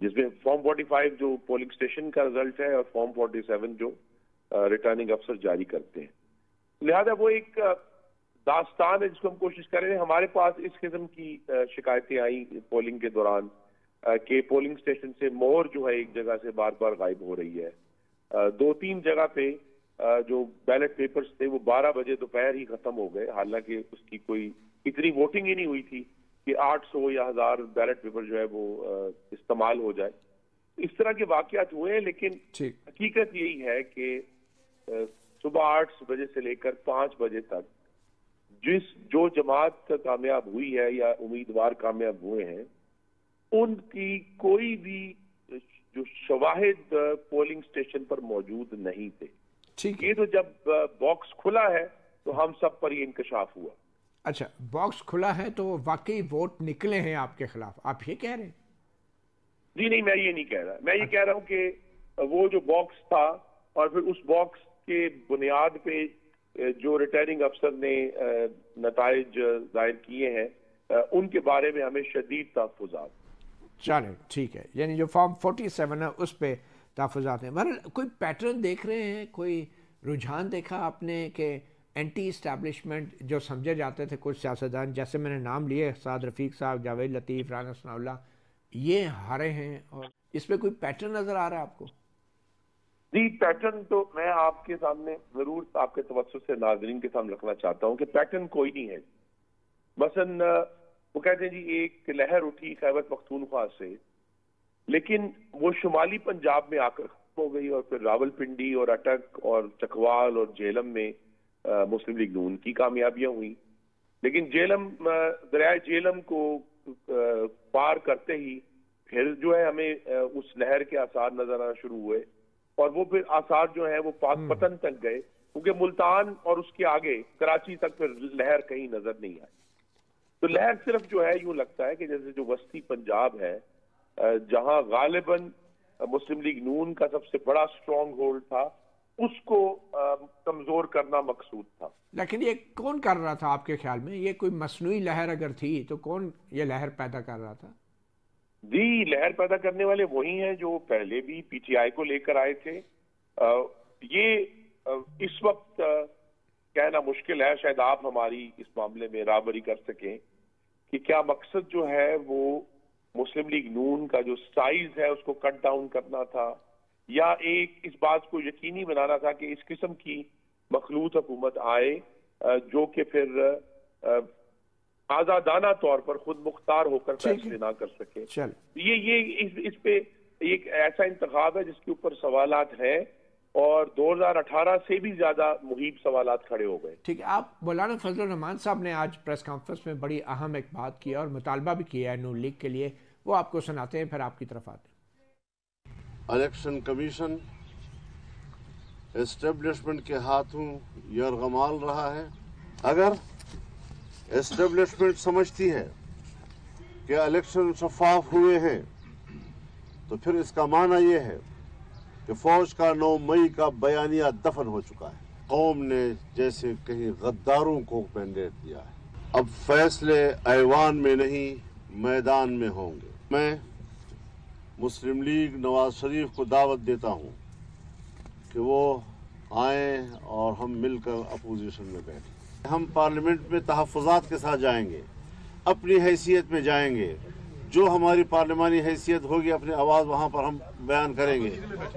جس میں فارم 45 جو پولنگ اسٹیشن کا رزلٹ ہے اور فارم 47 جو ریٹرننگ افسر جاری کرتے ہیں. لہذا وہ ایک داستان ہے جس کو ہم کوشش کر رہے ہیں. ہمارے پاس اس قسم کی شکایتیں آئیں پولنگ کے دوران کہ پولنگ اسٹیشن سے مہر جو ہے ایک جگہ سے بار بار غائب ہو رہی ہے. 2-3 جگہ پہ جو بیلٹ پیپرز تھے وہ 12 بجے دوپہر ہی ختم ہو گئے، حالانکہ اس کی کوئی اتنی ووٹنگ ہی نہیں ہوئی تھی کہ 800 یا 1000 بیلٹ پیپر جو ہے وہ استعمال ہو جائے. اس طرح کے واقعات ہوئے ہیں، لیکن حقیقت یہی ہے کہ صبح 8 بجے سے لے کر 5 بجے تک جو جماعت کامیاب ہوئی ہے یا امیدوار کامیاب ہوئے ہیں ان کی کوئی بھی جو شواہد پولنگ اسٹیشن پر موجود نہیں تھے. یہ تو جب باکس کھلا ہے تو ہم سب پر یہ انکشاف ہوا. اچھا، باکس کھلا ہے تو واقعی ووٹ نکلے ہیں آپ کے خلاف، آپ یہ کہہ رہے ہیں؟ جی نہیں، میں یہ نہیں کہہ رہا. میں یہ کہہ رہا ہوں کہ وہ جو باکس تھا اور پھر اس باکس کے بنیاد پہ جو ریٹرننگ افسر نے نتائج ظاہر کیے ہیں ان کے بارے میں ہمیں شدید تحفظات. چلیں ٹھیک ہے، یعنی جو فارم 47 ہے اس پہ تحفظات ہیں. مگر کوئی پیٹرن دیکھ رہے ہیں، کوئی رجحان دیکھا آپ نے کہ اینٹی اسٹیبلشمنٹ جو سمجھے جاتے تھے کچھ سیاستدان، جیسے میں نے نام لیے سعد رفیق صاحب، جاوید لطیف، رانا ثناء اللہ، یہ ہارے ہیں، اور اس پہ کوئی پیٹرن نظر آ رہا ہے آپ کو؟ جی پیٹرن تو میں آپ کے سامنے ضرور آپ کے توسط سے ناظرین کے سامنے رکھنا چاہتا ہوں کہ پیٹرن کوئی نہیں ہے. مثلاً وہ کہتے ہیں جی ایک لہر اٹھی خیبر پختونخوا سے، لیکن وہ شمالی پنجاب میں آ کر ختم ہو گئی، اور پھر راول پنڈی اور اٹک اور چکوال اور جہلم میں مسلم لیگ نون کی کامیابیاں ہوئیں. لیکن دریائے جہلم کو پار کرتے ہی پھر جو ہے ہمیں اس لہر کے آثار نظر آنا شروع ہوئے، اور وہ پھر آثار جو ہیں وہ پاک پتن تک گئے، کیونکہ ملتان اور اس کے آگے کراچی تک پھر لہر کہیں نظر نہیں آئی. تو لہر صرف جو ہے یوں لگتا ہے کہ جیسے جو وسطی پنجاب ہے جہاں غالباً مسلم لیگ نون کا سب سے بڑا سٹرونگ ہولڈ تھا، اس کو کمزور کرنا مقصود تھا. لیکن یہ کون کر رہا تھا آپ کے خیال میں؟ یہ کوئی مصنوعی لہر اگر تھی تو کون یہ لہر پیدا کر رہا تھا؟ جی لہر پیدا کرنے والے وہی ہیں جو پہلے بھی پی ٹی آئی کو لے کر آئے تھے. یہ اس وقت کہنا مشکل ہے، شاید آپ ہماری اس معاملے میں رابری کر سکیں کہ کیا مقصد جو ہے وہ مسلم لیگ نون کا جو سائز ہے اس کو کٹ ڈاؤن کرنا تھا، یا ایک اس بات کو یقینی بنانا تھا کہ اس قسم کی مخلوط حکومت آئے جو کہ پھر آزادانہ طور پر خود مختار ہو کر فیصلے نہ کر سکے. یہ اس پہ ایک ایسا انتخاب ہے جس کے اوپر سوالات ہیں، اور 2018 سے بھی زیادہ محیط سوالات کھڑے ہو گئے. ٹھیک ہے، آپ مولانا فضل الرحمان صاحب نے آج پریس کانفرنس میں بڑی اہم ایک بات کی اور مطالبہ بھی کیا ہے نون لیگ کے لیے، وہ آپ کو سناتے ہیں پھر آپ کی طرف آتے ہیں. الیکشن کمیشن اسٹیبلشمنٹ کے ہاتھوں یرغمال رہا ہے. اگر اسٹیبلشمنٹ سمجھتی ہے کہ الیکشن شفاف ہوئے ہیں تو پھر اس کا معنی یہ ہے کہ فوج کا 9 مئی کا بیانیہ دفن ہو چکا ہے. قوم نے جیسے کہیں غداروں کو مینڈیٹ دیا ہے. اب فیصلے ایوان میں نہیں میدان میں ہوں گے. میں مسلم لیگ نواز شریف کو دعوت دیتا ہوں کہ وہ آئیں اور ہم مل کر اپوزیشن میں بیٹھیں. ہم پارلیمنٹ میں تحفظات کے ساتھ جائیں گے، اپنی حیثیت میں جائیں گے. جو ہماری پارلیمانی حیثیت ہوگی اپنی آواز وہاں پر ہم بیان کریں گے.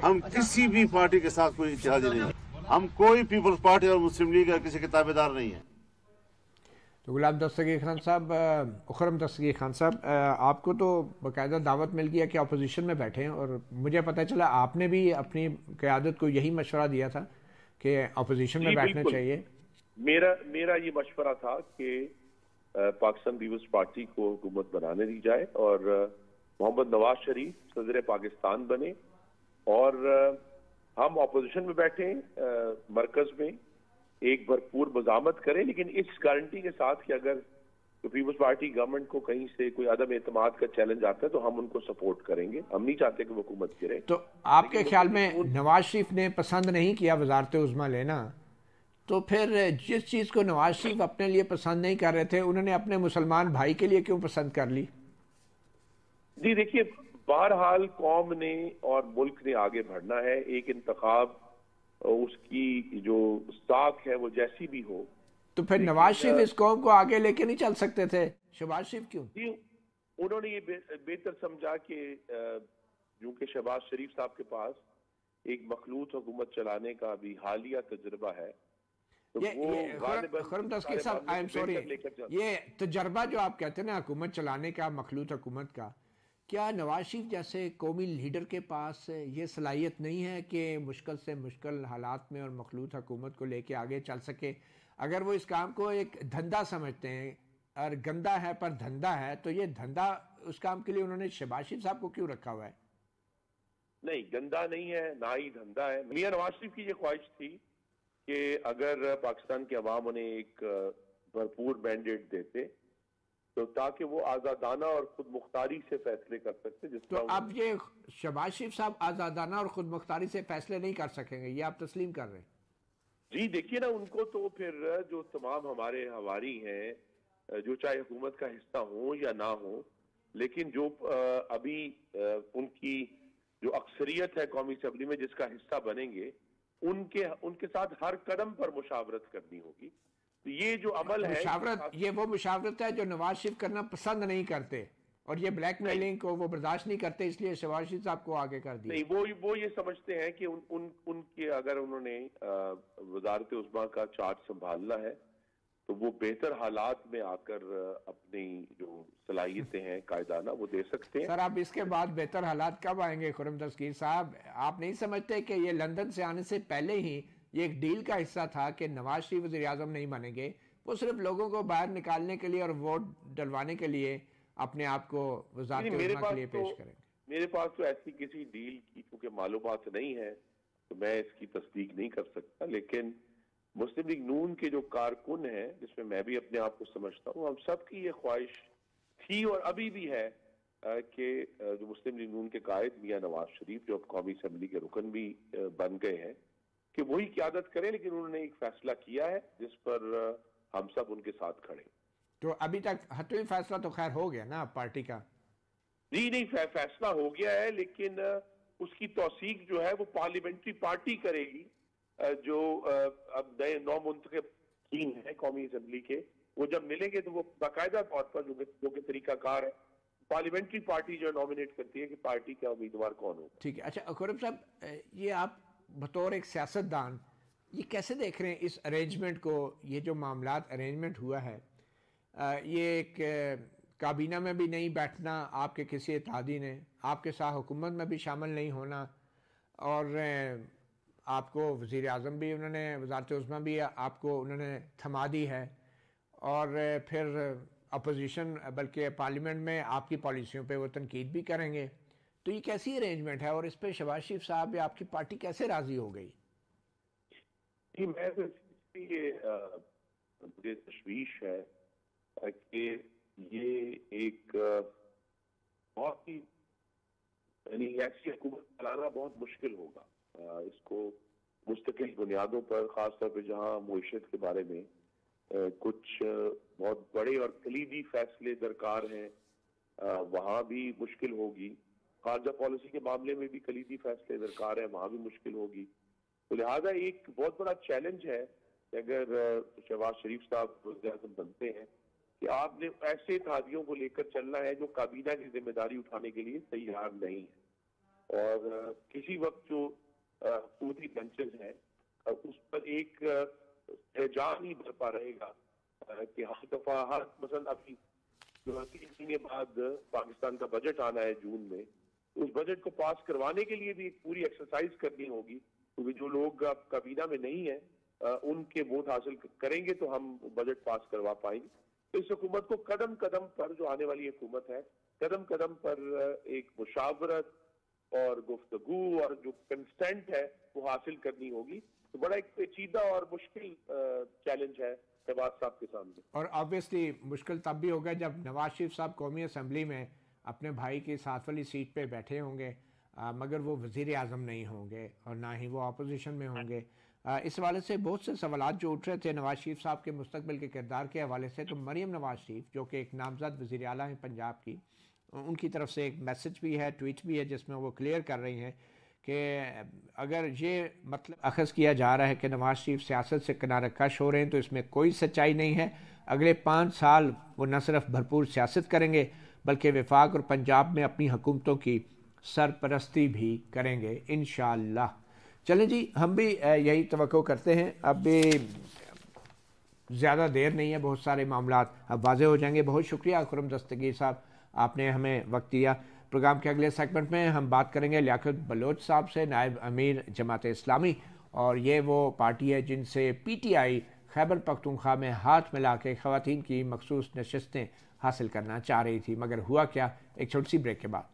ہم کسی بھی پارٹی کے ساتھ کوئی اتحادی نہیں ہیں. ہم کوئی پیپلز پارٹی اور مسلم لیگ یا کسی کے تابع دار نہیں ہیں. تو غلام دستگیر خان صاحب، اکرم دستگیر خان صاحب، آپ کو تو باقاعدہ دعوت مل گیا کہ اپوزیشن میں بیٹھیں، اور مجھے پتہ چلا آپ نے بھی اپنی قیادت کو یہی مشورہ دیا تھا کہ اپوزیشن میں بیٹھنا چاہیے. میرا یہ مشورہ تھا کہ پاکستان پیپلز پارٹی کو حکومت بنانے دی جائے اور محمد نواز شریف صدر پاکستان بنے، اور ہم اپوزیشن میں بیٹھیں مرکز میں، ایک بھرپور مزاحمت کریں، لیکن اس گارنٹی کے ساتھ کہ اگر پیپلز پارٹی گورنمنٹ کو کہیں سے کوئی عدم اعتماد کا چیلنج آتا ہے تو ہم ان کو سپورٹ کریں گے. ہم نہیں چاہتے کہ وہ حکومت گرے. تو آپ کے خیال میں نواز شریف نے پسند نہیں کیا وزارت عظمیٰ لینا، تو پھر جس چیز کو نواز شریف اپنے لیے پسند نہیں کر رہے تھے انہوں نے اپنے مسلمان بھائی کے لیے کیوں پسند کر لی؟ جی دیکھیے، بہرحال قوم نے اور ملک نے آگے بڑھنا ہے. ایک انتخاب اس کی جو ساکھ ہے وہ جیسی بھی ہو. تو پھر نواز شریف اس قوم کو آگے لے کے نہیں چل سکتے تھے؟ شہباز شریف کیوں؟ جی انہوں نے یہ بہتر سمجھا کہ جو کہ شہباز شریف صاحب کے پاس ایک مخلوط حکومت چلانے کا بھی حالیہ تجربہ ہے. خرم تسکیر صاحب آئی ایم سوری، یہ تجربہ جو آپ کہتے ہیں نا حکومت چلانے کا، مخلوط حکومت کا، کیا نواز شریف جیسے قومی لیڈر کے پاس یہ صلاحیت نہیں ہے کہ مشکل سے مشکل حالات میں اور مخلوط حکومت کو لے کے آگے چل سکے؟ اگر وہ اس کام کو ایک دھندا سمجھتے ہیں اور گندا ہے پر دھندا ہے، تو یہ دھندا اس کام کے لیے انہوں نے شہباز شریف صاحب کو کیوں رکھا ہوا ہے؟ نہیں، گندا نہیں ہے، نہ ہی دھندا ہے. میاں نواز شریف کی یہ خواہش تھی کہ اگر پاکستان کے عوام انہیں ایک بھرپور مینڈیٹ دیتے تو تاکہ وہ آزادانہ اور خود مختاری سے فیصلے کر سکتے. تو اب یہ شہباز شریف صاحب آزادانہ اور خود مختاری سے فیصلے نہیں کر سکیں گے، یہ آپ تسلیم کر رہے ہیں؟ جی دیکھیے نا، ان کو تو پھر جو تمام ہمارے حواری ہیں، جو چاہے حکومت کا حصہ ہوں یا نہ ہوں، لیکن جو ابھی ان کی جو اکثریت ہے قومی اسمبلی میں جس کا حصہ بنیں گے، ان کے ساتھ ہر قدم پر مشاورت کرنی ہوگی. تو یہ جو عمل ہے، یہ وہ مشاورت ہے جو نواز شریف کرنا پسند نہیں کرتے، اور یہ بلیک میلنگ کو وہ برداشت نہیں کرتے، اس لیے شہباز شریف صاحب کو آگے کر دیا. نہیں، وہ یہ سمجھتے ہیں کہ ان کے اگر انہوں نے وزارت عظمیٰ کا چارج سنبھالنا ہے تو وہ بہتر حالات میں آ کر اپنی جو صلاحیتیں ہیں قائدانہ وہ دے سکتے ہیں. سر اب اس کے بعد بہتر حالات کب آئیں گے خرم تسکیر صاحب؟ آپ نہیں سمجھتے کہ یہ لندن سے آنے سے پہلے ہی یہ ایک ڈیل کا حصہ تھا کہ نواز شریف وزیر اعظم نہیں بنیں گے، وہ صرف لوگوں کو باہر نکالنے کے لیے اور ووٹ ڈلوانے کے لیے اپنے آپ کو وزارت عظمیٰ کے لیے پیش کریں گے؟ میرے پاس تو ایسی کسی ڈیل کی کیونکہ معلومات نہیں ہے تو میں اس کی تصدیق نہیں کر سکتا. لیکن مسلم لیگ نون کے جو کارکن ہیں، جس میں میں بھی اپنے آپ کو سمجھتا ہوں، ہم سب کی یہ خواہش تھی اور ابھی بھی ہے کہ جو مسلم لیگ نون کے قائد میاں نواز شریف جو اب قومی اسمبلی کے رکن بھی بن گئے ہیں، کہ وہی قیادت کریں. لیکن انہوں نے ایک فیصلہ کیا ہے جس پر ہم سب ان کے ساتھ کھڑے. تو ابھی تک حتمی فیصلہ تو خیر ہو گیا نا پارٹی کا؟ جی نہیں، فیصلہ ہو گیا ہے، لیکن اس کی توثیق جو ہے وہ پارلیمنٹری پارٹی کرے گی. جو اب نئے نو منتخب تین ہیں قومی اسمبلی کے، وہ جب ملیں گے تو وہ باقاعدہ طور پر جو کہ طریقہ کار ہے، پارلیمنٹری پارٹی جو نامنیٹ کرتی ہے کہ پارٹی کا امیدوار کون ہو. ٹھیک ہے. اچھا خورم صاحب، یہ آپ بطور ایک سیاستدان یہ کیسے دیکھ رہے ہیں اس ارینجمنٹ کو؟ یہ جو معاملات ارینجمنٹ ہوا ہے، یہ ایک کابینہ میں بھی نہیں بیٹھنا آپ کے کسی اتحادی نے، آپ کے ساتھ حکومت میں بھی شامل نہیں ہونا، اور آپ کو وزیر اعظم بھی انہوں نے، وزارت عظمیٰ بھی آپ کو انہوں نے تھما دی ہے، اور پھر اپوزیشن بلکہ پارلیمنٹ میں آپ کی پالیسیوں پہ وہ تنقید بھی کریں گے. تو یہ کیسی ارینجمنٹ ہے اور اس پہ شہباز شریف صاحب یا آپ کی پارٹی کیسے راضی ہو گئی؟ جی میں تو مجھے تشویش ہے کہ یہ ایک بہت ہی یعنی ایسی حکومت چلانا بہت مشکل ہوگا. اس کو مستقل بنیادوں پر، خاص طور پہ جہاں معیشت کے بارے میں کچھ بہت بڑے اور کلیدی فیصلے درکار ہیں، وہاں بھی مشکل ہوگی. خارجہ پالیسی کے معاملے میں بھی کلیدی فیصلے درکار ہیں، وہاں بھی مشکل ہوگی. تو لہٰذا ایک بہت بڑا چیلنج ہے کہ اگر شہباز شریف صاحب وزیر اعظم بنتے ہیں کہ آپ نے ایسے اتحادیوں کو لے کر چلنا ہے جو کابینہ کی ذمہ داری اٹھانے کے لیے تیار نہیں ہے، اور کسی وقت جو حکومتی بینچز ہیں اس پر ایک احجام ہی برپا رہے گا کہ ہر دفعہ مثلا ابھی 3 مہینے بعد پاکستان کا بجٹ آنا ہے جون میں، اس بجٹ کو پاس کروانے کے لیے بھی ایک پوری ایکسرسائز کرنی ہوگی، کیونکہ جو لوگ اب کابینہ میں نہیں ہیں ان کے ووٹ حاصل کریں گے تو ہم بجٹ پاس کروا پائیں گے. تو اس حکومت کو قدم قدم پر، جو آنے والی حکومت ہے، قدم قدم پر ایک مشاورت اور گفتگو اور جو کنسنٹ ہے وہ حاصل کرنی ہوگی. تو بڑا ایک پیچیدہ اور مشکل چیلنج ہے شہباز صاحب کے سامنے. اور آبویسلی مشکل تب بھی ہوگا جب نواز شریف صاحب قومی اسمبلی میں اپنے بھائی کی ساتھ والی سیٹ پہ بیٹھے ہوں گے، مگر وہ وزیر اعظم نہیں ہوں گے اور نہ ہی وہ اپوزیشن میں ہوں گے. اس حوالے سے بہت سے سوالات جو اٹھ رہے تھے نواز شریف صاحب کے مستقبل کے کردار کے حوالے سے. تو مریم نواز شریف جو کہ ایک نامزد وزیر اعلیٰ ہیں پنجاب کی، ان کی طرف سے ایک میسج بھی ہے، ٹویٹ بھی ہے، جس میں وہ کلیئر کر رہی ہیں کہ اگر یہ مطلب اخذ کیا جا رہا ہے کہ نواز شریف سیاست سے کنارہ کش ہو رہے ہیں تو اس میں کوئی سچائی نہیں ہے۔ اگلے 5 سال وہ نہ صرف بھرپور سیاست کریں گے بلکہ وفاق اور پنجاب میں اپنی حکومتوں کی سرپرستی بھی کریں گے انشاءاللہ۔ چلیں جی، ہم بھی یہی توقع کرتے ہیں۔ اب بھی زیادہ دیر نہیں ہے، بہت سارے معاملات اب واضح ہو جائیں گے۔ بہت شکریہ خرم دستگیر صاحب، آپ نے ہمیں وقت دیا۔ پروگرام کے اگلے سیگمنٹ میں ہم بات کریں گے لیاقت بلوچ صاحب سے، نائب امیر جماعت اسلامی، اور یہ وہ پارٹی ہے جن سے P T I Khyber Pakhtunkhwa میں ہاتھ ملا کے خواتین کی مخصوص نشستیں حاصل کرنا چاہ رہی تھی، مگر ہوا کیا؟ ایک چھوٹی سی بریک کے بعد۔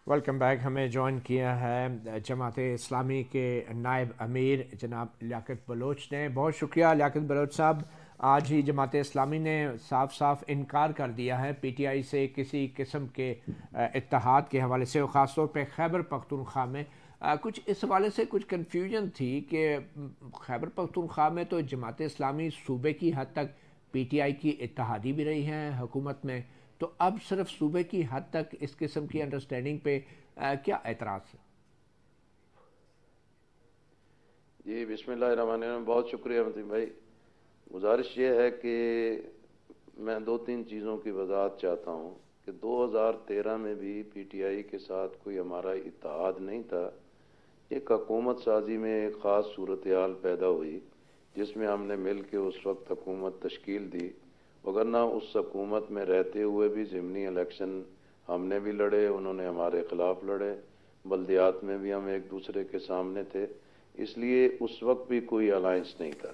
Welcome back. ہمیں جوائن کیا ہے جماعت اسلامی کے نائب امیر جناب لیاقت بلوچ نے۔ بہت شکریہ لیاقت بلوچ صاحب۔ آج ہی جماعت اسلامی نے صاف صاف انکار کر دیا ہے پی ٹی آئی سے کسی قسم کے اتحاد کے حوالے سے، اور خاص طور پہ خیبر پختونخوا میں کچھ اس حوالے سے کچھ کنفیوژن تھی کہ خیبر پختونخوا میں تو جماعت اسلامی صوبے کی حد تک پی ٹی آئی کی اتحادی بھی رہی ہے حکومت میں، تو اب صرف صوبے کی حد تک اس قسم کی انڈرسٹینڈنگ پہ کیا اعتراض ہے؟ جی بسم اللہ الرحمن الرحیم، بہت شکریہ متین بھائی۔ گزارش یہ ہے کہ میں 2-3 چیزوں کی وضاحت چاہتا ہوں کہ 2013 میں بھی پی ٹی آئی کے ساتھ کوئی ہمارا اتحاد نہیں تھا۔ ایک حکومت سازی میں ایک خاص صورتحال پیدا ہوئی جس میں ہم نے مل کے اس وقت حکومت تشکیل دی، وگرنہ اس حکومت میں رہتے ہوئے بھی ضمنی الیکشن ہم نے بھی لڑے، انہوں نے ہمارے خلاف لڑے، بلدیات میں بھی ہم ایک دوسرے کے سامنے تھے، اس لیے اس وقت بھی کوئی الائنس نہیں تھا،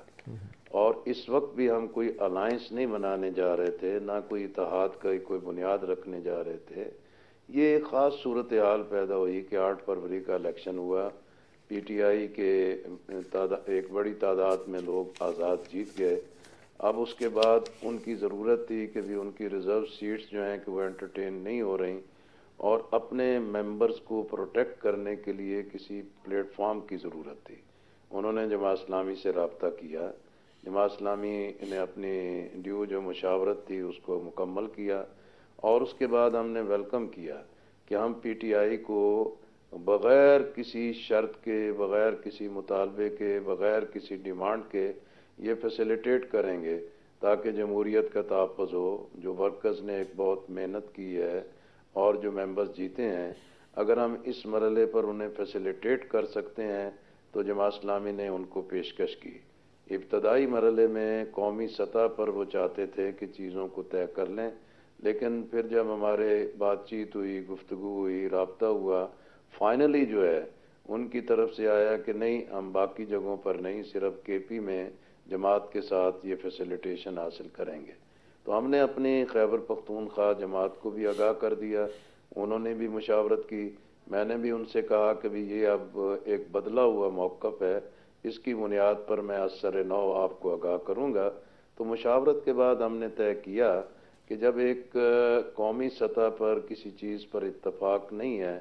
اور اس وقت بھی ہم کوئی الائنس نہیں بنانے جا رہے تھے، نہ کوئی اتحاد کا کوئی بنیاد رکھنے جا رہے تھے۔ یہ ایک خاص صورتحال پیدا ہوئی کہ 8 فروری کا الیکشن ہوا، پی ٹی آئی کے ایک بڑی تعداد میں لوگ آزاد جیت گئے۔ اب اس کے بعد ان کی ضرورت تھی کہ بھی ان کی ریزرو سیٹس جو ہیں کہ وہ انٹرٹین نہیں ہو رہی، اور اپنے ممبرز کو پروٹیکٹ کرنے کے لیے کسی پلیٹ فارم کی ضرورت تھی۔ انہوں نے جماعت اسلامی سے رابطہ کیا، جماعت اسلامی نے اپنی ڈیو جو مشاورت تھی اس کو مکمل کیا، اور اس کے بعد ہم نے ویلکم کیا کہ ہم پی ٹی آئی کو بغیر کسی شرط کے، بغیر کسی مطالبے کے، بغیر کسی ڈیمانڈ کے یہ فیسیلیٹیٹ کریں گے تاکہ جمہوریت کا تحفظ ہو۔ جو ورکرز نے ایک بہت محنت کی ہے اور جو ممبرز جیتے ہیں، اگر ہم اس مرحلے پر انہیں فیسیلیٹیٹ کر سکتے ہیں تو جماعت اسلامی نے ان کو پیشکش کی۔ ابتدائی مرحلے میں قومی سطح پر وہ چاہتے تھے کہ چیزوں کو طے کر لیں، لیکن پھر جب ہمارے بات چیت ہوئی، گفتگو ہوئی، رابطہ ہوا، فائنلی جو ہے ان کی طرف سے آیا کہ نہیں، ہم باقی جگہوں پر نہیں، صرف کے پی میں جماعت کے ساتھ یہ فیسیلیٹیشن حاصل کریں گے۔ تو ہم نے اپنی خیبر پختونخوا جماعت کو بھی آگاہ کر دیا، انہوں نے بھی مشاورت کی، میں نے بھی ان سے کہا کہ بھی یہ اب ایک بدلا ہوا موقف ہے، اس کی بنیاد پر میں از سر نو آپ کو آگاہ کروں گا۔ تو مشاورت کے بعد ہم نے طے کیا کہ جب ایک قومی سطح پر کسی چیز پر اتفاق نہیں ہے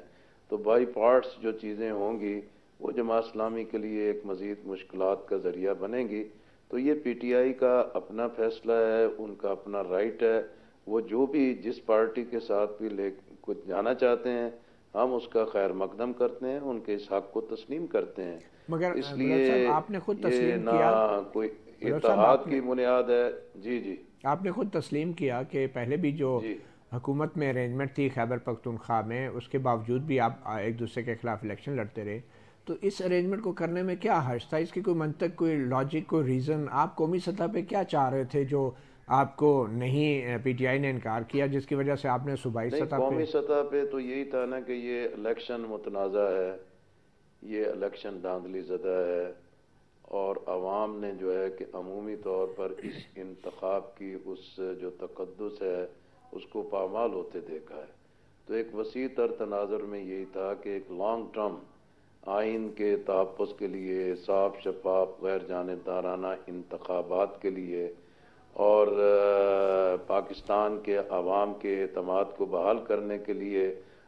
تو بائی پارٹس جو چیزیں ہوں گی وہ جماعت اسلامی کے لیے ایک مزید مشکلات کا ذریعہ بنے گی۔ تو یہ پی ٹی آئی کا اپنا فیصلہ ہے، ان کا اپنا رائٹ ہے، وہ جو بھی جس پارٹی کے ساتھ بھی کچھ جانا چاہتے ہیں ہم اس کا خیر مقدم کرتے ہیں، ان کے اس حق کو تسلیم کرتے ہیں۔ مگر اس لیے آپ نے خود یہ تسلیم نہ کیا، کوئی اتحاد کی بنیاد ہے۔ جی جی آپ نے خود تسلیم کیا کہ پہلے بھی جو جی حکومت میں ارینجمنٹ تھی خیبر پختونخوا میں، اس کے باوجود بھی آپ ایک دوسرے کے خلاف الیکشن لڑتے رہے، تو اس ارینجمنٹ کو کرنے میں کیا حرج تھا؟ اس کی کوئی منطق، کوئی لاجک، کوئی ریزن؟ آپ قومی سطح پہ کیا چاہ رہے تھے جو آپ کو نہیں پی ٹی آئی نے انکار کیا، جس کی وجہ سے آپ نے صوبائی نہیں، سطح قومی سطح پہ تو یہی تھا نا کہ یہ الیکشن متنازع ہے، یہ الیکشن دھاندلی زدہ ہے، اور عوام نے جو ہے کہ عمومی طور پر اس انتخاب کی اس جو تقدس ہے اس کو پامال ہوتے دیکھا ہے۔ تو ایک وسیع تر تناظر میں یہی تھا کہ ایک لانگ ٹرم آئین کے تحفظ کے لیے، صاف شفاف غیر جانبدارانہ انتخابات کے لیے، اور پاکستان کے عوام کے اعتماد کو بحال کرنے کے لیے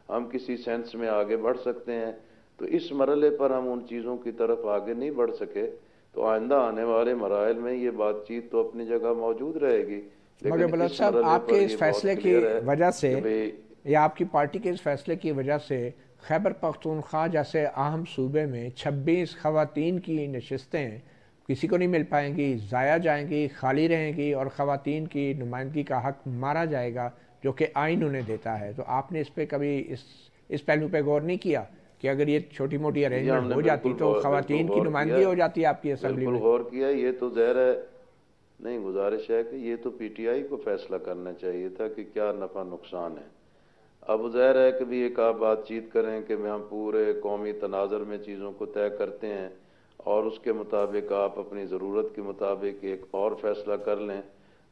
ہم کسی سینس میں آگے بڑھ سکتے ہیں۔ تو اس مرحلے پر ہم ان چیزوں کی طرف آگے نہیں بڑھ سکے، تو آئندہ آنے والے مراحل میں یہ بات چیت تو اپنی جگہ موجود رہے گی. مگر بلوچ صاحب آپ کے اس فیصلے کی وجہ سے یا آپ کی پارٹی کے اس فیصلے کی وجہ سے خیبر پختونخوا جیسے اہم صوبے میں 26 خواتین کی نشستیں کسی کو نہیں مل پائیں گی، ضائع جائیں گی، خالی رہیں گی، اور خواتین کی نمائندگی کا حق مارا جائے گا جو کہ آئین انہیں دیتا ہے. تو آپ نے اس پہ کبھی اس پہلو پہ غور نہیں کیا کہ اگر یہ چھوٹی موٹی ارینجمنٹ ہو جاتی تو خواتین کی نمائندگی ہو جاتی آپ کی اسمبلی میں؟ بالکل غور کیا. یہ تو ظاہر ہے، نہیں، گزارش ہے کہ یہ تو پی ٹی آئی کو فیصلہ کرنا چاہیے تھا کہ کیا نفع نقصان ہے. اب ظاہر ہے کہ بھی ایک آپ بات چیت کریں کہ ہم پورے قومی تناظر میں چیزوں کو طے کرتے ہیں اور اس کے مطابق آپ اپنی ضرورت کے مطابق ایک اور فیصلہ کر لیں،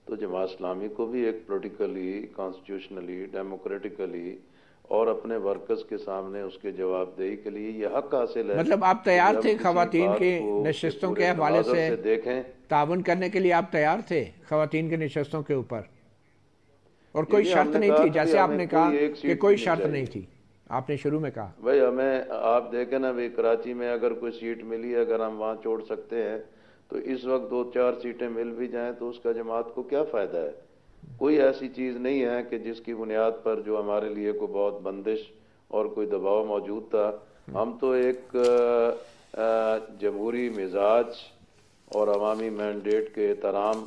تو جماعت اسلامی کو بھی ایک پولیٹیکلی، کانسٹیٹیوشنلی، ڈیموکریٹیکلی اور اپنے ورکرز کے سامنے اس کے جواب دہی کے لیے یہ حق حاصل ہے. مطلب آپ تیار تھے خواتین کی نشستوں کے حوالے سے دیکھیں تعاون کرنے کے لیے؟ آپ تیار تھے خواتین کی نشستوں کے اوپر؟ اور کوئی شرط نہیں تھی، جیسے آپ نے کہا کہ کوئی شرط نہیں تھی، آپ نے شروع میں کہا. بھائی ہمیں آپ دیکھیں نا، بھائی کراچی میں اگر کوئی سیٹ ملی، اگر ہم وہاں چھوڑ سکتے ہیں تو اس وقت 2-4 سیٹیں مل بھی جائیں تو اس کا جماعت کو کیا فائدہ ہے؟ کوئی ایسی چیز نہیں ہے کہ جس کی بنیاد پر جو ہمارے لیے کوئی بہت بندش اور کوئی دباؤ موجود تھا. ہم تو ایک جمہوری مزاج اور عوامی مینڈیٹ کے احترام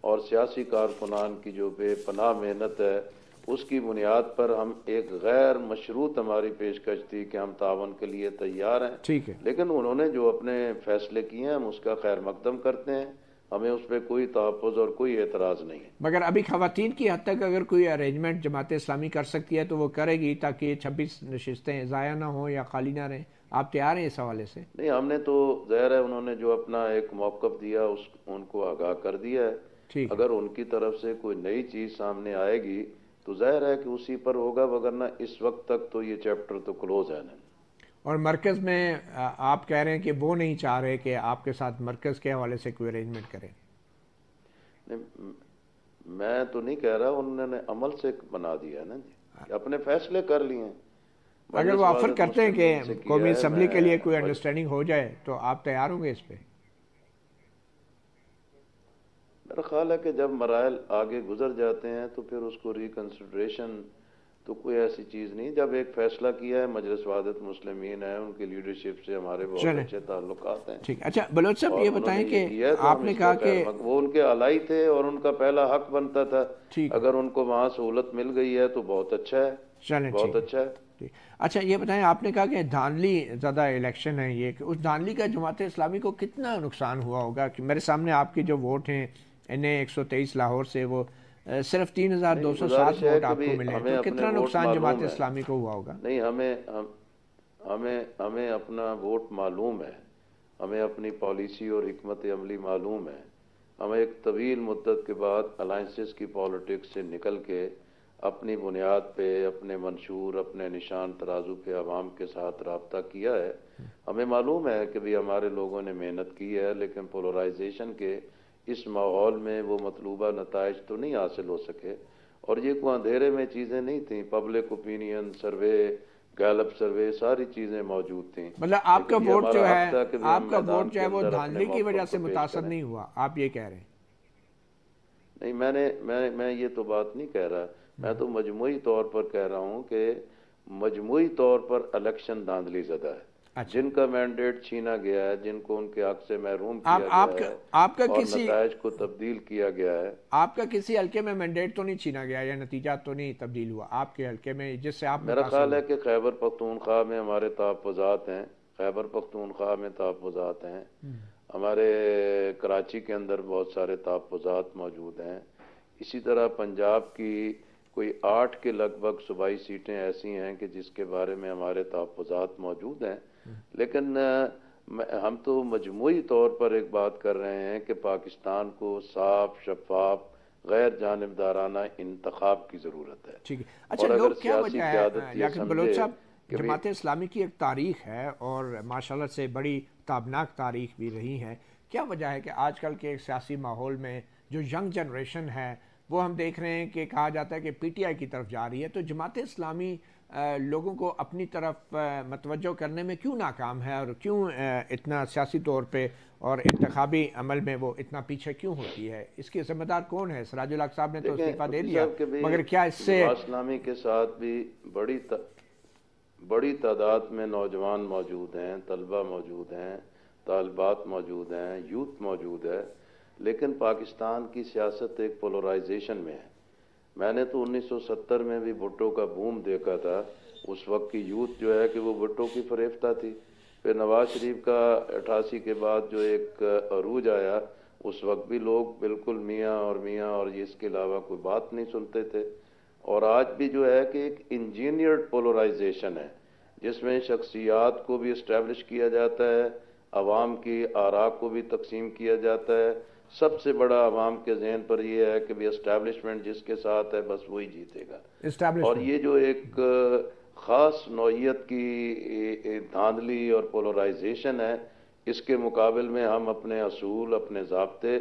اور سیاسی کارکنان کی جو بے پناہ محنت ہے اس کی بنیاد پر ہم ایک غیر مشروط ہماری پیشکش تھی کہ ہم تعاون کے لیے تیار ہیں. ٹھیک ہے، لیکن انہوں نے جو اپنے فیصلے کیے ہیں ہم اس کا خیر مقدم کرتے ہیں، ہمیں اس پہ کوئی تحفظ اور کوئی اعتراض نہیں ہے. مگر ابھی خواتین کی حد تک اگر کوئی ارینجمنٹ جماعت اسلامی کر سکتی ہے تو وہ کرے گی تاکہ یہ 26 نشستیں ضائع نہ ہوں یا خالی نہ رہیں. آپ تیار ہیں اس حوالے سے؟ نہیں، ہم نے تو ظاہر ہے انہوں نے جو اپنا ایک موقف دیا ان کو آگاہ کر دیا ہے. اگر ان کی طرف سے کوئی نئی چیز سامنے آئے گی تو ظاہر ہے کہ اسی پر ہوگا، وگرنہ اس وقت تک تو یہ چیپٹر تو کلوز ہے نا. اور مرکز میں آپ کہہ رہے ہیں کہ وہ نہیں چاہ رہے کہ آپ کے ساتھ مرکز کے حوالے سے کوئی ارینجمنٹ کریں؟ میں تو نہیں کہہ رہا، انہوں نے عمل سے بنا دیا ہے نا جی، اپنے فیصلے کر لیے ہیں. اگر وہ آفر کرتے ہیں کہ قومی اسمبلی کے لیے کوئی انڈرسٹینڈنگ ہو جائے تو آپ تیار ہوں گے اس پہ؟ میرا خیال ہے کہ جب مراحل آگے گزر جاتے ہیں تو پھر اس کو ریکنسیڈریشن تو کوئی ایسی چیز نہیں. جب ایک فیصلہ کیا ہے، مجلس وحدت مسلمین ہے، ان کی لیڈرشپ سے ہمارے بہت اچھے تعلقات ہیں. ٹھیک. اچھا بلوچ صاحب یہ بتائیں کہ آپ نے کہا کہ وہ ان کے الائی تھے اور ان کا پہلا حق بنتا تھا، اگر ان کو وہاں سہولت مل گئی ہے تو بہت اچھا ہے، بہت اچھا ہے. اچھا یہ بتائیں، آپ نے کہا کہ دھاندلی زیادہ الیکشن ہے یہ، کہ اس دھاندلی کا جماعت اسلامی کو کتنا نقصان ہوا ہوگا؟ کہ میرے سامنے آپ کے جو ووٹ ہیں NA-123 لاہور سے، وہ صرف 3207 ووٹ آپ کو ملے، تو کتنا نقصان جماعت اسلامی کو ہوا ہوگا؟ نہیں، ہمیں اپنا ووٹ معلوم ہے، ہمیں اپنی پالیسی اور حکمت عملی معلوم ہے. ہمیں ایک طویل مدت کے بعد الائنسز کی پالیٹکس سے نکل کے اپنی بنیاد پہ اپنے منشور، اپنے نشان ترازو پہ عوام کے ساتھ رابطہ کیا ہے. ہمیں معلوم ہے کہ بھی ہمارے لوگوں نے محنت کی ہے، لیکن پولرائزیشن کے اس ماحول میں وہ مطلوبہ نتائج تو نہیں حاصل ہو سکے. اور یہ کوئی اندھیرے میں چیزیں نہیں تھیں، public opinion survey, Gallup survey, ساری چیزیں موجود تھیں. مطلب آپ کا ووٹ جو ہے وہ دھاندلی کی وجہ سے متاثر نہیں ہوا، آپ یہ کہہ رہے ہیں؟ نہیں، میں یہ تو بات نہیں کہہ رہا، میں تو مجموعی طور پر کہہ رہا ہوں کہ مجموعی طور پر الیکشن دھاندلی زدہ ہے. جن کا مینڈیٹ چھینا گیا ہے، جن کو ان کے حق سے محروم کیا گیا ہے اور نتائج کو تبدیل کیا گیا ہے. آپ کا کسی حلقے میں مینڈیٹ تو نہیں چھینا گیا یا نتیجات تو نہیں تبدیل ہوا آپ کے حلقے میں جس سے آپ؟ میرا خیال ہے کہ خیبر پختونخوا میں ہمارے تحفظات ہیں، خیبر پختونخوا میں تحفظات ہیں، ہمارے کراچی کے اندر بہت سارے تحفظات موجود ہیں. اسی طرح پنجاب کی کوئی 8 کے لگ بھگ صوبائی سیٹیں ایسی ہیں کہ جس کے بارے میں ہمارے تحفظات موجود ہیں. لیکن ہم تو مجموعی طور پر ایک بات کر رہے ہیں کہ پاکستان کو صاف، شفاف، غیر جانبدارانہ انتخاب کی ضرورت ہے. ٹھیک ہے. اچھا لوگ کیا وجہ ہے لیکن بلوچ صاحب، جماعت اسلامی کی ایک تاریخ ہے اور ماشاءاللہ سے بڑی تابناک تاریخ بھی رہی ہے، کیا وجہ ہے کہ آج کل کے ایک سیاسی ماحول میں جو ینگ جنریشن ہے وہ ہم دیکھ رہے ہیں کہ کہا جاتا ہے کہ PTI کی طرف جا رہی ہے، تو جماعت اسلامی لوگوں کو اپنی طرف متوجہ کرنے میں کیوں ناکام ہے، اور کیوں اتنا سیاسی طور پہ اور انتخابی عمل میں وہ اتنا پیچھے کیوں ہوتی ہے؟ اس کے ذمہ دار کون ہے؟ سراج الحق صاحب نے تو استعفیٰ دے دیا، مگر کیا اس سے اسلامی کے ساتھ بھی بڑی تعداد میں نوجوان موجود ہیں، طلبہ موجود ہیں، طالبات موجود ہیں، یوتھ موجود ہے، لیکن پاکستان کی سیاست ایک پولرائزیشن میں ہے۔ میں نے تو 1970 میں بھی بھٹو کا بوم دیکھا تھا، اس وقت کی یوتھ جو ہے کہ وہ بھٹو کی فریفتہ تھی۔ پھر نواز شریف کا 88 کے بعد جو ایک عروج آیا، اس وقت بھی لوگ بالکل میاں اور اس کے علاوہ کوئی بات نہیں سنتے تھے۔ اور آج بھی جو ہے کہ ایک انجینئرڈ پولرائزیشن ہے، جس میں شخصیات کو بھی اسٹیبلش کیا جاتا ہے، عوام کی آراء کو بھی تقسیم کیا جاتا ہے۔ سب سے بڑا عوام کے ذہن پر یہ ہے کہ بھی اسٹیبلشمنٹ جس کے ساتھ ہے بس وہی جیتے گا، اور یہ جو ایک خاص نوعیت کی دھاندلی اور پولرائزیشن ہے، اس کے مقابل میں ہم اپنے اصول، اپنے ضابطے،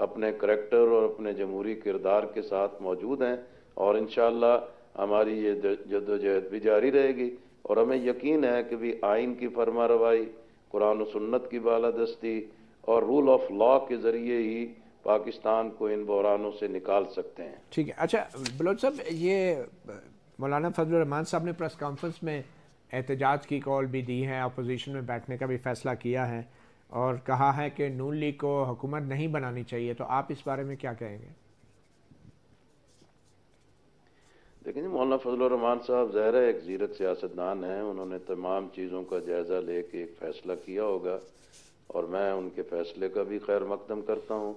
اپنے کریکٹر اور اپنے جمہوری کردار کے ساتھ موجود ہیں، اور انشاءاللہ ہماری یہ جدوجہد بھی جاری رہے گی۔ اور ہمیں یقین ہے کہ بھی آئین کی فرما روائی، قرآن و سنت کی بالادستی اور رول آف لاء کے ذریعے ہی پاکستان کو ان بحرانوں سے نکال سکتے ہیں۔ ٹھیک ہے۔ اچھا بلوچ صاحب، یہ مولانا فضل الرحمان صاحب نے پریس کانفرنس میں احتجاج کی کال بھی دی ہے، اپوزیشن میں بیٹھنے کا بھی فیصلہ کیا ہے، اور کہا ہے کہ نون لیگ کو حکومت نہیں بنانی چاہیے، تو آپ اس بارے میں کیا کہیں گے؟ لیکن مولانا فضل الرحمان صاحب ظاہر ہے ایک زیرک سیاستدان ہیں، انہوں نے تمام چیزوں کا جائزہ لے کے ایک فیصلہ کیا ہوگا، اور میں ان کے فیصلے کا بھی خیر مقدم کرتا ہوں،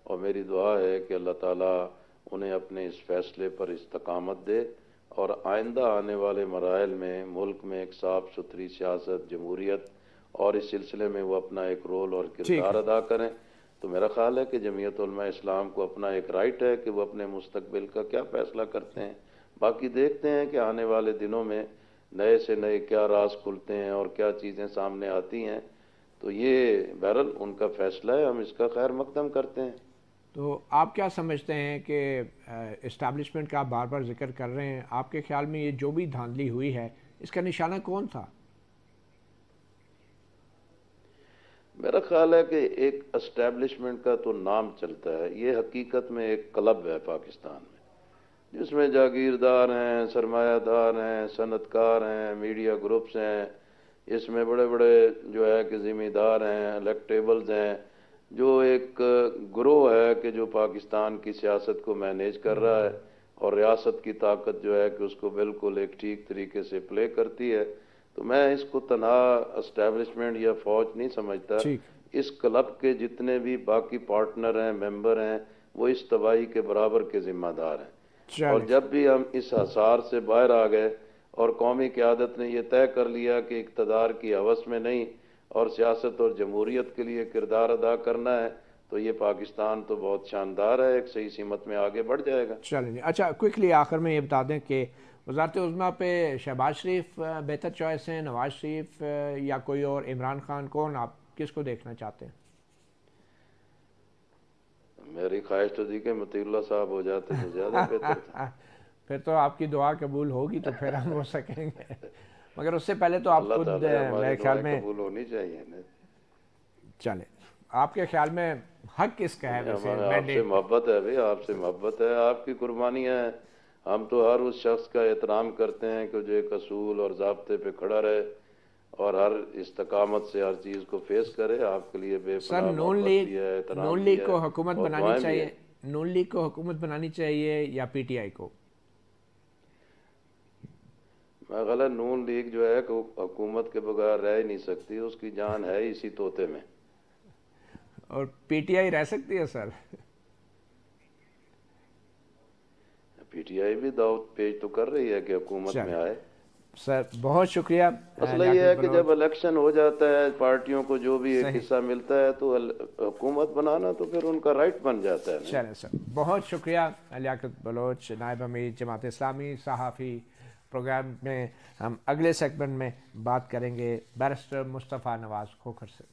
اور میری دعا ہے کہ اللہ تعالیٰ انہیں اپنے اس فیصلے پر استقامت دے، اور آئندہ آنے والے مراحل میں ملک میں ایک صاف ستھری سیاست، جمہوریت، اور اس سلسلے میں وہ اپنا ایک رول اور کردار ادا کریں۔ تو میرا خیال ہے کہ جمعیت علماء اسلام کو اپنا ایک رائٹ ہے کہ وہ اپنے مستقبل کا کیا فیصلہ کرتے ہیں۔ باقی دیکھتے ہیں کہ آنے والے دنوں میں نئے سے نئے کیا راز کھلتے ہیں اور کیا چیزیں سامنے آتی ہیں، تو یہ بہرحال ان کا فیصلہ ہے، ہم اس کا خیر مقدم کرتے ہیں۔ تو آپ کیا سمجھتے ہیں کہ اسٹیبلشمنٹ کا آپ بار بار ذکر کر رہے ہیں، آپ کے خیال میں یہ جو بھی دھاندلی ہوئی ہے اس کا نشانہ کون تھا؟ میرا خیال ہے کہ ایک اسٹیبلشمنٹ کا تو نام چلتا ہے، یہ حقیقت میں ایک کلب ہے پاکستان میں، جس میں جاگیردار ہیں، سرمایہ دار ہیں، صنعت کار ہیں، میڈیا گروپس ہیں، اس میں بڑے بڑے جو ہے کہ ذمہ دار ہیں، الیکٹیبلز ہیں، جو ایک گروہ ہے کہ جو پاکستان کی سیاست کو مینیج کر رہا ہے، اور ریاست کی طاقت جو ہے کہ اس کو بالکل ایک ٹھیک طریقے سے پلے کرتی ہے۔ تو میں اس کو تنہا اسٹیبلشمنٹ یا فوج نہیں سمجھتا، اس کلب کے جتنے بھی باقی پارٹنر ہیں، ممبر ہیں، وہ اس تباہی کے برابر کے ذمہ دار ہیں۔ اور جب بھی ہم اس حصار سے باہر آ گئے اور قومی قیادت نے یہ طے کر لیا کہ اقتدار کی ہوس میں نہیں اور سیاست اور جمہوریت کے لیے کردار ادا کرنا ہے، تو یہ پاکستان تو بہت شاندار ہے، ایک صحیح سمت میں آگے بڑھ جائے گا۔ چلیں جی، اچھا کوئکلی آخر میں یہ بتا دیں کہ وزارت عظمیٰ پہ شہباز شریف بہتر چوائس ہیں، نواز شریف یا کوئی اور، عمران خان، کون آپ کس کو دیکھنا چاہتے ہیں؟ میری خواہش تو تھی کہ مطیع اللہ صاحب ہو جاتے تو زیادہ بہتر تھا۔ پھر تو آپ کی دعا قبول ہوگی تو پھر ہم ہو سکیں گے، مگر اس سے پہلے تو آپ خود میرے خیال میں قبول ہونی چاہیے۔ چلیں، آپ کے خیال میں حق کس کا ہے؟ آپ سے محبت ہے بھائی، آپ سے محبت ہے، آپ کی قربانیاں ہیں، ہم تو ہر اس شخص کا احترام کرتے ہیں کہ جو ایک اصول اور ضابطے پہ کھڑا رہے اور ہر استقامت سے ہر چیز کو فیس کرے۔ آپ کے لیے بے پناہ محبت بھی ہے، احترام بھی ہے۔ نون لیگ کو حکومت بنانی چاہیے، نون لیگ کو حکومت بنانی چاہیے یا پی ٹی آئی کو؟ میں غلط، نون لیگ جو ہے کہ حکومت کے بغیر رہ ہی نہیں سکتی، اس کی جان ہے اسی طوطے میں۔ اور پی ٹی آئی رہ سکتی ہے سر؟ پی ٹی آئی بھی دعوت پیش تو کر رہی ہے کہ حکومت میں آئے۔ سر بہت شکریہ۔ مسئلہ یہ ہے کہ جب الیکشن ہو جاتا ہے، پارٹیوں کو جو بھی ایک حصہ ملتا ہے تو حکومت بنانا تو پھر ان کا رائٹ بن جاتا ہے۔ چلیں سر، بہت شکریہ لیاقت بلوچ، نائب امیر جماعت اسلامی، صحافی۔ پروگرام میں ہم اگلے سیگمنٹ میں بات کریں گے بیرسٹر مصطفیٰ نواز کھوکھر سے۔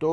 2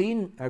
3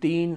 3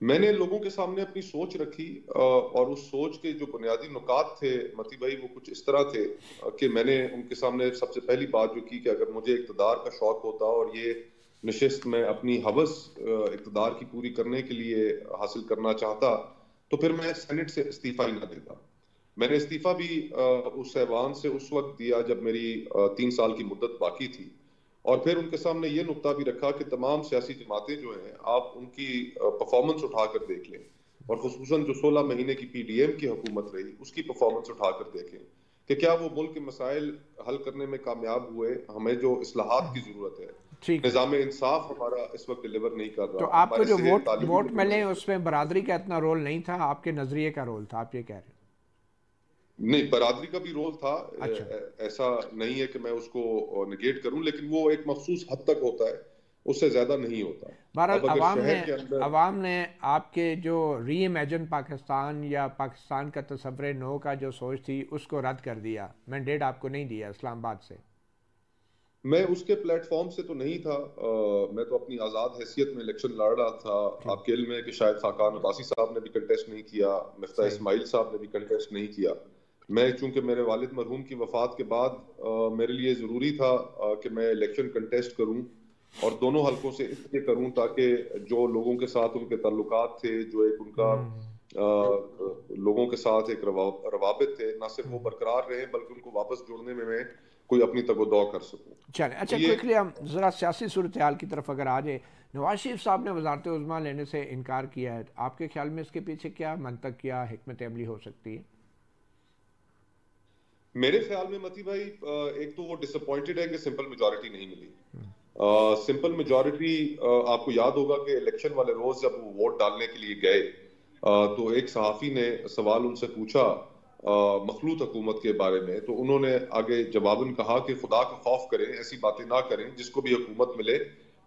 میں نے لوگوں کے سامنے اپنی سوچ رکھی اور اس سوچ کے جو بنیادی نکات تھے متی بھائی وہ کچھ اس طرح تھے کہ میں نے ان کے سامنے سب سے پہلی بات جو کی کہ اگر مجھے اقتدار کا شوق ہوتا اور یہ نشست میں اپنی حوث اقتدار کی پوری کرنے کے لیے حاصل کرنا چاہتا تو پھر میں سینٹ سے استعفیٰ ہی نہ دیتا. میں نے استعفیٰ بھی اس ایوان سے اس وقت دیا جب میری 3 سال کی مدت باقی تھی, اور پھر ان کے سامنے یہ نقطہ بھی رکھا کہ تمام سیاسی جماعتیں جو ہیں آپ ان کی پرفارمنس اٹھا کر دیکھ لیں, اور خصوصاً جو 16 مہینے کی پی ڈی ایم کی حکومت رہی اس کی پرفارمنس اٹھا کر دیکھیں کہ کیا وہ ملک کے مسائل حل کرنے میں کامیاب ہوئے. ہمیں جو اصلاحات کی ضرورت ہے, نظام انصاف ہمارا اس وقت ڈیلیور نہیں کر رہا. تو آپ کو جو ووٹ ملے اس میں برادری کا اتنا رول نہیں تھا, آپ کے نظریے کا رول تھا, آپ یہ کہہ رہے ہیں؟ نہیں, برادری کا بھی رول تھا. ایسا نہیں ہے کہ میں اس کو نگیٹ کروں, لیکن وہ ایک مخصوص حد تک ہوتا ہے, اس سے زیادہ نہیں ہوتا. بہرحال عوام نے آپ کے جو ری امیجن پاکستان یا پاکستان کا تصور نو کا جو سوچ تھی اس کو رد کر دیا, مینڈیٹ آپ کو نہیں دیا اسلام آباد سے. میں اس کے پلیٹ فارم سے تو نہیں تھا, میں تو اپنی آزاد حیثیت میں الیکشن لڑ رہا تھا. آپ کے علم ہے کہ شاید خاقان عباسی صاحب نے بھی کنٹیسٹ نہیں کیا, مفتاح اسماعیل صاحب نے بھی کنٹیسٹ نہیں کیا. میں چونکہ میرے والد مرحوم کی وفات کے بعد میرے لیے ضروری تھا کہ میں الیکشن کنٹیسٹ کروں, اور دونوں حلقوں سے اس لیے کروں تاکہ جو لوگوں کے ساتھ ان کے تعلقات تھے, جو ایک ان کا لوگوں کے ساتھ ایک روابط تھے, نہ صرف وہ برقرار رہے بلکہ ان کو واپس جوڑنے میں کوئی اپنی تگ و دو کر سکوں. چلیں اچھا, کوئکلی ہم ذرا سیاسی صورتحال کی طرف اگر آ جائیں. نواز شریف صاحب نے وزارت عظمیٰ لینے سے انکار کیا ہے, آپ کے خیال میں اس کے پیچھے کیا منطق, کیا حکمت عملی ہو سکتی ہے؟ میرے خیال میں متی بھائی, ایک تو وہ ڈس اپوائنٹڈ ہے کہ سمپل میجورٹی نہیں ملی. سمپل میجورٹی, آپ کو یاد ہوگا کہ الیکشن والے روز جب وہ ووٹ ڈالنے کے لیے گئے تو ایک صحافی نے سوال ان سے پوچھا مخلوط حکومت کے بارے میں, تو انہوں نے آگے جواباً کہا کہ خدا کا خوف کریں, ایسی باتیں نہ کریں, جس کو بھی حکومت ملے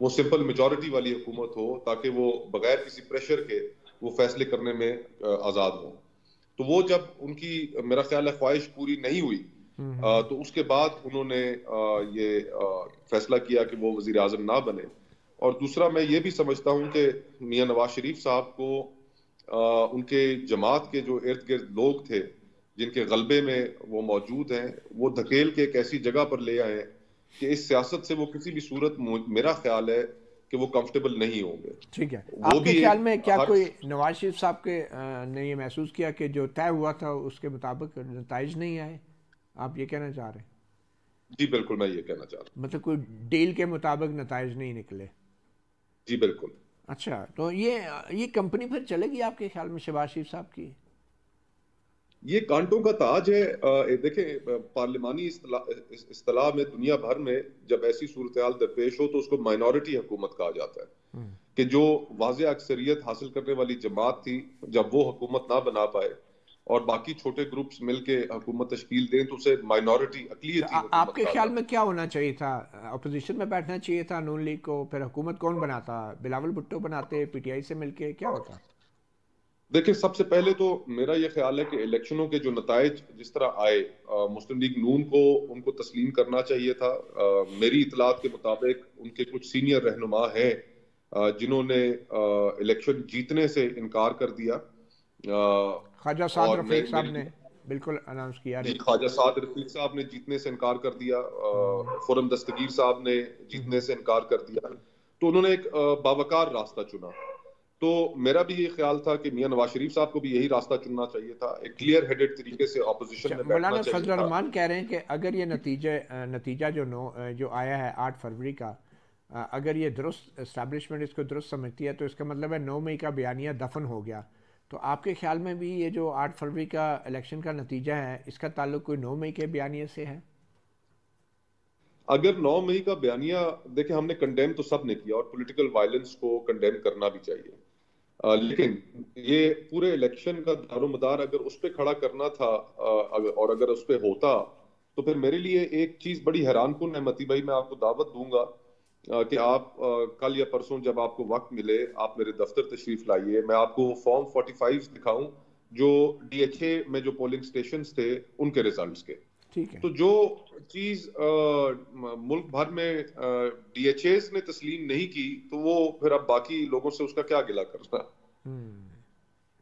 وہ سمپل میجورٹی والی حکومت ہو تاکہ وہ بغیر کسی پریشر کے وہ فیصلے کرنے میں آزاد ہوں. تو وہ جب ان کی میرا خیال ہے خواہش پوری نہیں ہوئی تو اس کے بعد انہوں نے یہ فیصلہ کیا کہ وہ وزیر اعظم نہ بنے. اور دوسرا میں یہ بھی سمجھتا ہوں کہ میاں نواز شریف صاحب کو ان کے جماعت کے جو ارد گرد لوگ تھے جن کے غلبے میں وہ موجود ہیں, وہ دھکیل کے ایک ایسی جگہ پر لے آئے کہ اس سیاست سے وہ کسی بھی صورت میرا خیال ہے کہ وہ کمفرٹیبل نہیں ہوں گے. ٹھیک ہے, آپ کے خیال میں کیا کوئی نواز شریف صاحب کے نے یہ محسوس کیا کہ جو طے ہوا تھا اس کے مطابق نتائج نہیں آئے؟ آپ یہ کہنا چاہ رہے ہیں؟ جی بالکل, میں یہ کہنا چاہ رہا ہوں. مطلب کوئی ڈیل کے مطابق نتائج نہیں نکلے؟ جی بالکل. اچھا, تو یہ کمپنی پھر چلے گی آپ کے خیال میں شہباز شریف صاحب کی؟ یہ کانٹوں کا تاج ہے. دیکھیں, پارلیمانی اصطلاح میں دنیا بھر میں جب ایسی صورتحال درپیش ہو تو اس کو مائنورٹی حکومت کہا جاتا ہے, کہ جو واضح اکثریت حاصل کرنے والی جماعت تھی جب وہ حکومت نہ بنا پائے اور باقی چھوٹے گروپس مل کے حکومت تشکیل دیں تو اسے مائنورٹی اقلیتی حکومت. آپ کے خیال میں کیا ہونا چاہیے تھا؟ اپوزیشن میں بیٹھنا چاہیے تھا نون لیگ کو, پھر حکومت کون بناتا؟ بلاول بھٹو بناتے, پی ٹی آئی سے مل کے, کیا ہوتا؟ دیکھیں, سب سے پہلے تو میرا یہ خیال ہے کہ الیکشنوں کے جو نتائج جس طرح آئے, مسلم لیگ نون کو ان کو تسلیم کرنا چاہیے تھا. میری اطلاعات کے مطابق ان کے کچھ سینئر رہنما ہیں جنہوں نے الیکشن جیتنے سے انکار کر دیا. خواجہ سعد رفیق صاحب نے بالکل اناؤنس کیا, خواجہ سعد رفیق صاحب نے جیتنے سے انکار کر دیا, خرم دستگیر صاحب نے جیتنے سے انکار کر دیا. تو انہوں نے ایک باوقار راستہ چنا. تو میرا بھی یہ خیال تھا کہ میاں نواز شریف صاحب کو بھی یہی راستہ چننا چاہیے تھا, ایک کلیئر ہیڈڈ طریقے سے اپوزیشن میں بیٹھنا چاہیے تھا. فضل الرحمان کہہ رہے ہیں کہ اگر یہ نتیجہ جو آیا ہے 8 فروری کا, اگر یہ درست اسٹیبلشمنٹ اس کو درست سمجھتی ہے تو اس کا مطلب ہے 9 مئی کا بیانیہ دفن ہو گیا. تو آپ کے خیال میں بھی یہ جو 8 فروری کا الیکشن کا نتیجہ ہے اس کا تعلق کوئی 9 مئی کے بیانیے سے ہے؟ اگر 9 مئی کا بیانیہ, دیکھیں ہم نے کنڈیم تو سب نے کیا اور پولیٹیکل وائلنس کو کنڈیم کرنا بھی چاہیے, لیکن یہ پورے الیکشن کا دار و مدار اگر اس پہ کھڑا کرنا تھا اور اگر اس پہ ہوتا تو پھر میرے لیے ایک چیز بڑی حیران کن ہے متی بھائی, میں آپ کو دعوت دوں گا کہ آپ کل یا پرسوں جب آپ کو وقت ملے آپ میرے دفتر تشریف لائیے, میں آپ کو فارم 45 دکھاؤں جو ڈی ایچ اے میں جو پولنگ سٹیشنز تھے ان کے ریزلٹس کے. تو جو چیز ملک بھر میں ڈی ایچ ایز نے تسلیم نہیں کی تو وہ پھر اب باقی لوگوں سے اس کا کیا گلہ کرنا.